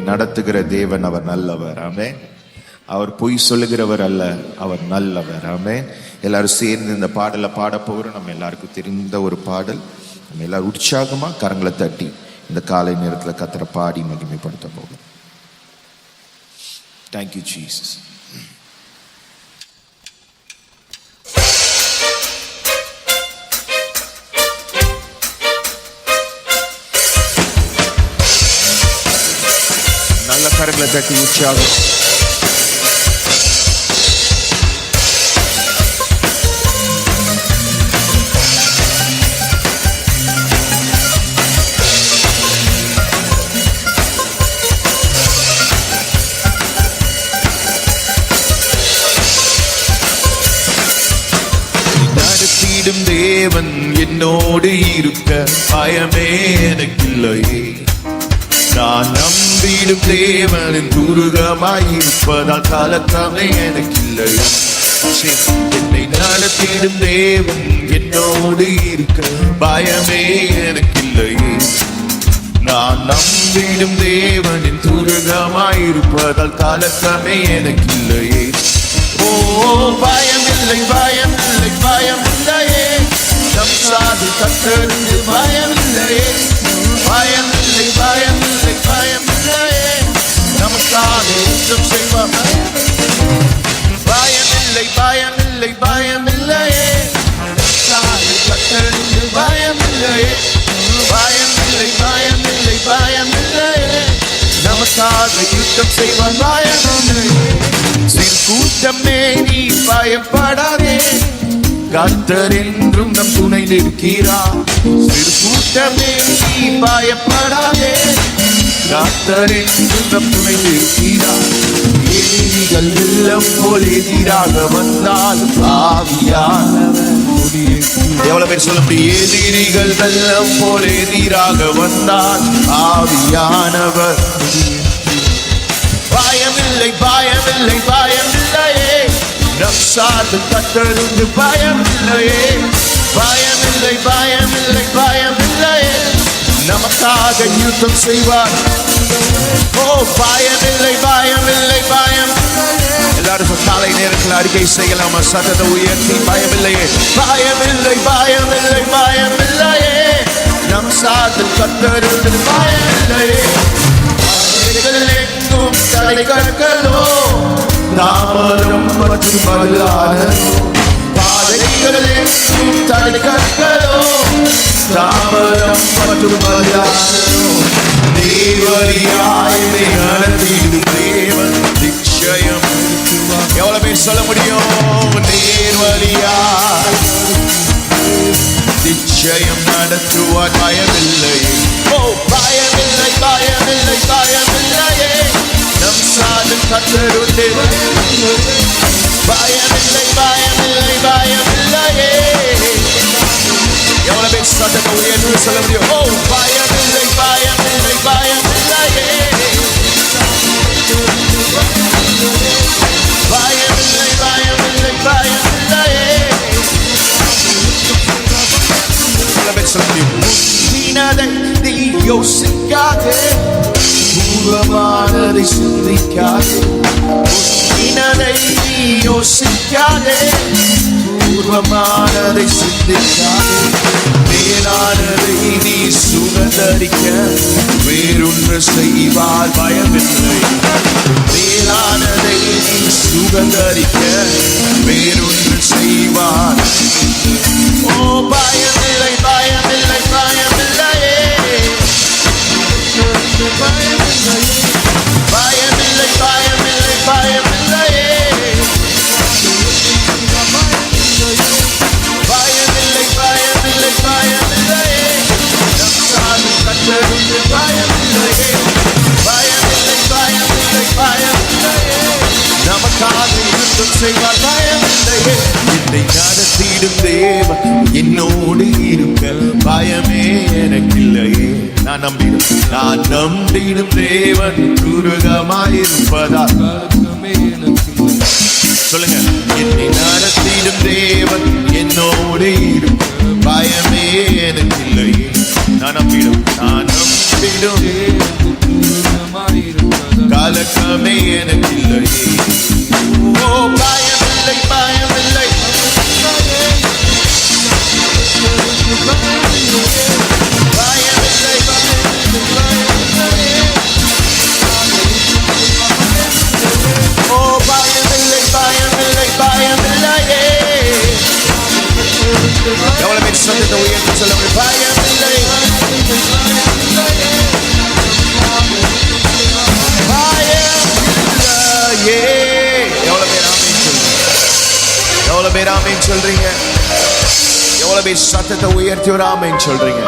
நடத்துகிற தேவன் அவர் நல்லவர். ஆமென். அவர் பொய் சொல்லுகிறவர் அல்ல, அவர் நல்லவர். ஆமென். எல்லாரும் சேர்ந்து இந்த பாடலை பாட போகிறோம். நம்ம எல்லாருக்கும் தெரிந்த ஒரு பாடல். நம்ம எல்லாரும் உற்சாகமா கரங்களை தட்டி இந்த காலை நேரத்தில் கர்த்தரை பாடி மகிமைப்படுத்த போகிறோம். Thank you Jesus. நல்ல கரங்களை தட்டி உற்சாகம். தேவன் என்னோடு இருக்க பயமே எனக்கில்லையே. நான் நம்பிடும் தேவனின் துருகமாயிருப்பதால் கலக்கமே எனக்கில்லையே. என்னை நடத்திடும் தேவன் என்னோடு இருக்க பயமே எனக்கில்லையே. நான் நம்பிடும் தேவனின் துருகமாயிருப்பதால் கலக்கமே எனக்கில்லையே. ஓ பயமில்லை பயமில்லை பயமில்லையே. நம் சாது கர்த்தருக்கு பயமில்லையே. பயமில்லை பயமில்லை பயமில்லையே. நமக்காக யுத்தம் செய்வார். பயமில்லை பயமில்லை பயமில்லையே. நம் சாது கர்த்தருக்கு பயமில்லையே. பயமில்லை பயமில்லை பயமில்லையே. நமக்காக யுத்தம் செய்வார். பயமில்லை. சிறு கூட்டமே நீ பயப்படாதே, கர்த்தர் என்றும் நம் துணை நிற்கிறார். சிறு கூட்டமே நீ பயப்படாதே, கர்த்தர் என்றும் நம் துணை நிற்கிறார். எதிரிகள் வெள்ளம் போல் எதிராக வந்தால் ஆவியானவர். எவ்வளவு பேர் சொல்ல முடியும்? எதிரிகள் வெள்ளம் போல் எதிராக வந்தால் ஆவியானவர். பயமில்லை பயமில்லை பயமில்லையே. நம் சார்ந்து கர்த்தருக்கு பயமில்லையே. பயமில்லை பயமில்லை பயமில்லையே. நமக்காக யுத்தம் செய்வார். ஓ பயமில்லை பயமில்லை பயமில்லையே. எல்லாரும் காலை நேரத்தில் அறிக்கை செய்யலாமா? சத்தத்தை உயர்த்தி பயமில்லையே பயமில்லை பயமில்லை பயமில்லையே. நம் சார்ந்து கர்த்தருக்கு பயமில்லையே. எங்கும் தடை கற்களோ தாமதம் மற்றும் மல்லாதோ. பாதைகள் எங்கும் தடை கற்களோ தாமதம் மற்றும் மல்லாதோ. தேவரியாய் நடத்திடும் தேவன் நிச்சயம். எவ்வளவு பேர் சொல்ல முடியும்? நேர்வழியாய் நிச்சயம் நடத்துவார். பயமில்லை. ஓ பயமில்லை பயமில்லை பயமில்லையே. நம் சாது கர்த்தருண்டு. பயமில்லை பயமில்லை பயமில்லையே. எவ்வளவு பேர் சத்தத்தை உயர்ந்து சொல்ல முடியும்? ஓ பயமில்லை பயமில்லை பயமில்லையே. பயமில்லை பயமில்லை பயமில்லையே. முந்தினதை நீ யோசிக்காதே, பூர்வமானதை சிந்திக்காதே. முந்தினதை நீ யோசிக்காதே, பூர்வமானதை சிந்திக்காதே. மேலானதை நீ சுகந்தரிக்க வேறொன்று செய்வார். பயமில்லை. மேலானதை நீ சுகந்தரிக்க வேறொன்று செய்வார். ஓ பயமில்லை பயமில்லை பயமில்லையே. பயமில்லை பயமில்லை பயமில்லையே. பயமில்லை பயமில்லை பயமில்லையே. நம் சாது கர்த்தருக்கு பயமில்லையே. பயமில்லை பயமில்லை பயமில்லையே. நமக்காக யுத்தம் செய்வார். பயமில்லையே. என்னை நடத்திடும் தேவன் என்னோடு இருக்க பயமே எனக்கில்லையே. நான் நம்பிடும் தேவன் துருகமாயிருப்பதால் சொல்லுங்க. என்னை நடத்திடும் தேவன் என்னோடு இருக்க பயமே எனக்கில்லையே. நான் நம்பிடும் பயமே எனக்கு இல்லை. ஓ பயமில்லை பயமில்லை. ஓ பயமில்லை பயமில்லை பயமில்லையே. எவ்வளவு பேர் சத்தத்தை உயர்த்தி சொல்லுங்க பயமில்லை. பயமில்லையே. எவ்வளவு பேர் ஆமென் சொல்றீங்க? எவ்வளவு பேர் ஆமென் சொல்றீங்க? எவ்வளவு பேர் சத்தத்தை உயர்த்தி ஒரு ஆமென் சொல்றீங்க?